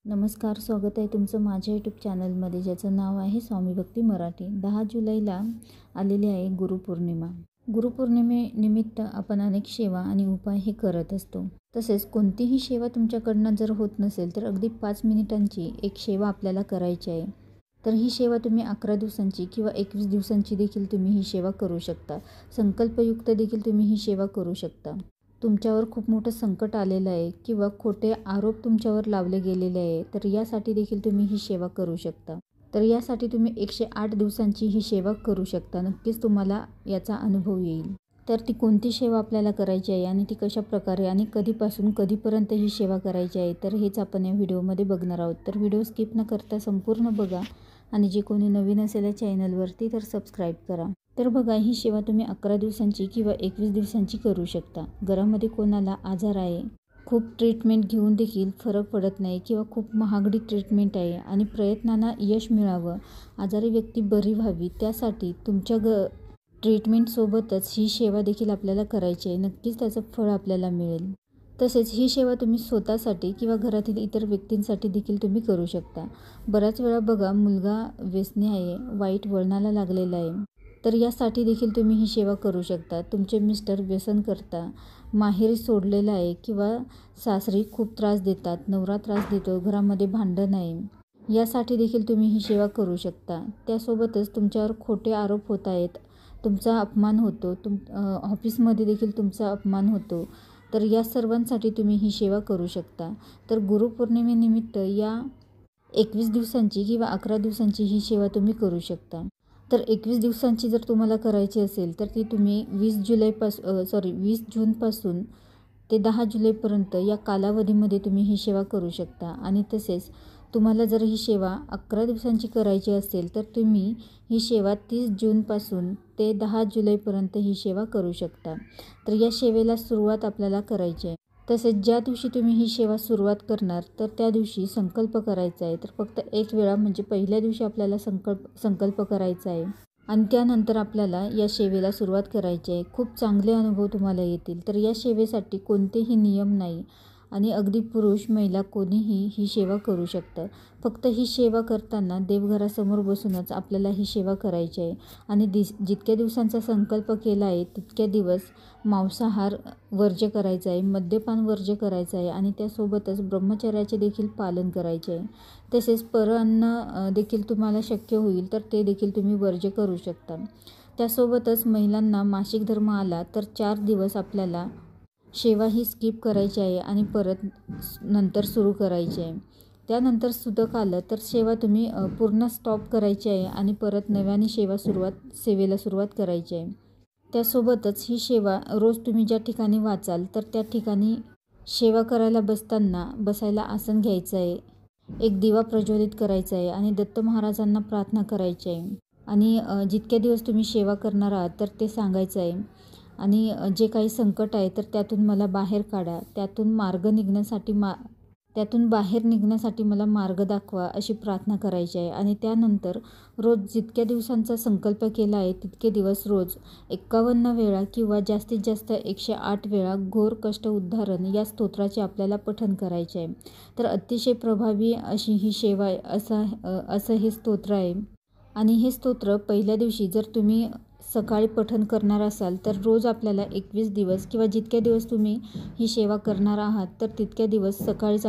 नमस्कार, स्वागत आहे तुमचं माझ्या यूट्यूब चॅनलमध्ये, ज्याचं नाव आहे स्वामी भक्ती मराठी. 10 जुलैला आलेली आहे गुरुपौर्णिमा. गुरुपौर्णिमेनिमित्त आपण अनेक सेवा आणि उपाय हे करत असतो. तसेच कोणतीही सेवा तुमच्याकडनं जर होत नसेल तर अगदी 5 मिनिटांची एक सेवा आपल्याला करायची आहे. तर ही सेवा तुम्ही 11 दिवसांची किंवा 21 दिवसांची देखील तुम्ही ही सेवा करू शकता. संकल्पयुक्त देखील तुम्ही ही सेवा करू शकता. तुमच्यावर खूप मोठं संकट आलेलं आहे किंवा खोटे आरोप तुमच्यावर लावले गेलेले आहे, तर यासाठी देखील तुम्ही ही सेवा करू शकता. तर यासाठी तुम्ही 108 दिवसांची ही सेवा करू शकता. नक्कीच तुम्हाला याचा अनुभव येईल. तर ती कोणती सेवा आपल्याला करायची आहे आणि ती कशा प्रकारे आणि कधीपासून कधीपर्यंत ही सेवा करायची आहे, तर हेच आपण या व्हिडिओमध्ये बघणार आहोत. तर व्हिडिओ स्किप न करता संपूर्ण बघा आणि जे कोणी नवीन असेल या चॅनलवरती तर सबस्क्राईब करा. तर बघा, ही सेवा तुम्ही 11 दिवसांची किंवा 21 दिवसांची करू शकता. घरामध्ये कोणाला आजार आहे, खूप ट्रीटमेंट घेऊन देखील फरक पडत नाही किंवा खूप महागडी ट्रीटमेंट आहे आणि प्रयत्नांना यश मिळावं, आजारी व्यक्ती बरी व्हावी, त्यासाठी तुमच्या ट्रीटमेंटसोबतच ही सेवा देखील आपल्याला करायची आहे. नक्कीच त्याचं फळ आपल्याला मिळेल. तसेच ही सेवा तुम्ही स्वतःसाठी किंवा घरातील इतर व्यक्तींसाठी देखील तुम्ही करू शकता. बऱ्याच वेळा बघा, मुलगा व्यसनी आहे, वाईट वळणाला लागलेला आहे, तर यासाठी देखील तुम्ही ही सेवा करू शकता. तुमचे मिस्टर व्यसन करता, माहेरी सोडलेलं आहे किंवा सासरी खूप त्रास देतात, नवरा त्रास देतो, घरामध्ये भांडण आहे, यासाठी देखील तुम्ही ही सेवा करू शकता. त्यासोबतच तुमच्यावर खोटे आरोप होत आहेत, तुमचा अपमान होतो, ऑफिसमध्ये देखील तुमचा अपमान होतो, तर या सर्वांसाठी तुम्ही ही सेवा करू शकता. तर गुरुपौर्णिमेनिमित्त या 21 दिवसांची किंवा 11 दिवसांची ही सेवा तुम्ही करू शकता. तर 21 दिवसांची जर तुम्हाला करायची असेल तर ती तुम्ही 20 जूनपासून ते 10 जुलैपर्यंत या कालावधीमध्ये तुम्ही ही सेवा करू शकता. आणि तसेच तुम्हाला जर ही सेवा 11 दिवसांची करायची असेल तर तुम्ही ही सेवा 30 जूनपासून ते 10 जुलैपर्यंत ही सेवा करू शकता. तर या सेवेला सुरुवात आपल्याला करायची आहे. तसेच ज्या दिवशी तुम्ही ही सेवा सुरुवात करणार तर त्या दिवशी संकल्प करायचा आहे. तर फक्त एक वेळा म्हणजे पहिल्या दिवशी आपल्याला संकल्प करायचा आहे आणि त्यानंतर आपल्याला या सेवेला सुरुवात करायची आहे. खूप चांगले अनुभव तुम्हाला येतील. तर या सेवेसाठी कोणतेही नियम नाही आणि अगदी पुरुष महिला कोणीही ही सेवा करू शकतं. फक्त ही सेवा करताना देवघरासमोर बसूनच आपल्याला ही सेवा करायची आहे आणि जितक्या दिवसांचा संकल्प केला आहे तितक्या दिवस मांसाहार वर्ज्य करायचा आहे, मद्यपान वर्ज्य करायचं आहे आणि त्यासोबतच ब्रह्मचर्याचे देखील पालन करायचे आहे. तसेच परअन्न देखील तुम्हाला शक्य होईल तर ते देखील तुम्ही वर्ज्य करू शकता. त्यासोबतच महिलांना मासिक धर्म आला तर 4 दिवस आपल्याला सेवा ही स्किप करायची आहे आणि परत नंतर सुरू करायची आहे. त्यानंतर सुतक आलं तर सेवा तुम्ही पूर्ण स्टॉप करायची आहे आणि परत नव्याने सेवेला सुरुवात करायची आहे. त्यासोबतच ही सेवा रोज तुम्ही ज्या ठिकाणी वाचाल तर त्या ठिकाणी सेवा करायला बसायला आसन घ्यायचं आहे, एक दिवा प्रज्वलित करायचा आहे आणि दत्त महाराजांना प्रार्थना करायची आहे आणि जितक्या दिवस तुम्ही सेवा करणार आहात तर ते सांगायचं आहे आणि जे काही संकट आहे तर त्यातून मला बाहेर काढा, त्यातून बाहेर निघण्यासाठी मला मार्ग दाखवा, अशी प्रार्थना करायची आहे. आणि त्यानंतर रोज जितक्या दिवसांचा संकल्प केला आहे तितके दिवस रोज 51 वेळा किंवा जास्तीत जास्त 108 वेळा घोर कष्ट उद्धारण या स्तोत्राचे आपल्याला पठण करायचे आहे. तर अतिशय प्रभावी अशी ही सेवा असं हे स्तोत्र आहे आणि हे स्तोत्र पहिल्या दिवशी जर तुम्ही सकाळी पठण करणार असाल तर रोज आपल्याला 21 दिवस किंवा जितक्या दिवस तुम्ही ही सेवा करणार आहात तर तितक्या दिवस सकाळीच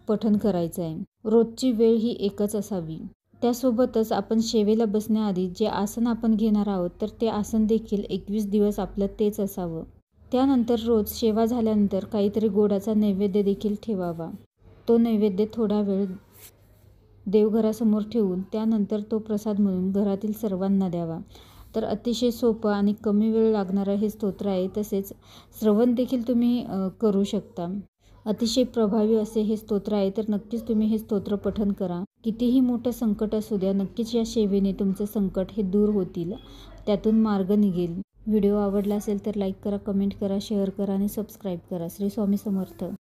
पठण करायचं आहे. रोजची वेळ ही एकच असावी. त्यासोबतच आपण सेवेला बसण्याआधी जे आसन आपण घेणार आहोत तर ते आसन देखील 21 दिवस आपलं तेच असावं. त्यानंतर रोज सेवा झाल्यानंतर काहीतरी गोडाचा नैवेद्य देखील ठेवावा. तो नैवेद्य थोडा वेळ देवघरासमोर ठेवून त्यानंतर तो प्रसाद म्हणून घरातील सर्वांना द्यावा. तर अतिशय सोपं आणि कमी वेळ लागणारं हे स्तोत्र आहे. तसेच श्रवण देखील तुम्ही करू शकता. अतिशय प्रभावी असे हे स्तोत्र आहे. तर नक्कीच तुम्ही हे स्तोत्र पठण करा. कितीही मोठं संकट असू द्या, नक्कीच या सेवेने तुमचं संकट हे दूर होतील, त्यातून मार्ग निघेल. व्हिडिओ आवडला असेल तर लाईक करा, कमेंट करा, शेअर करा आणि सबस्क्राईब करा. श्री स्वामी समर्थ.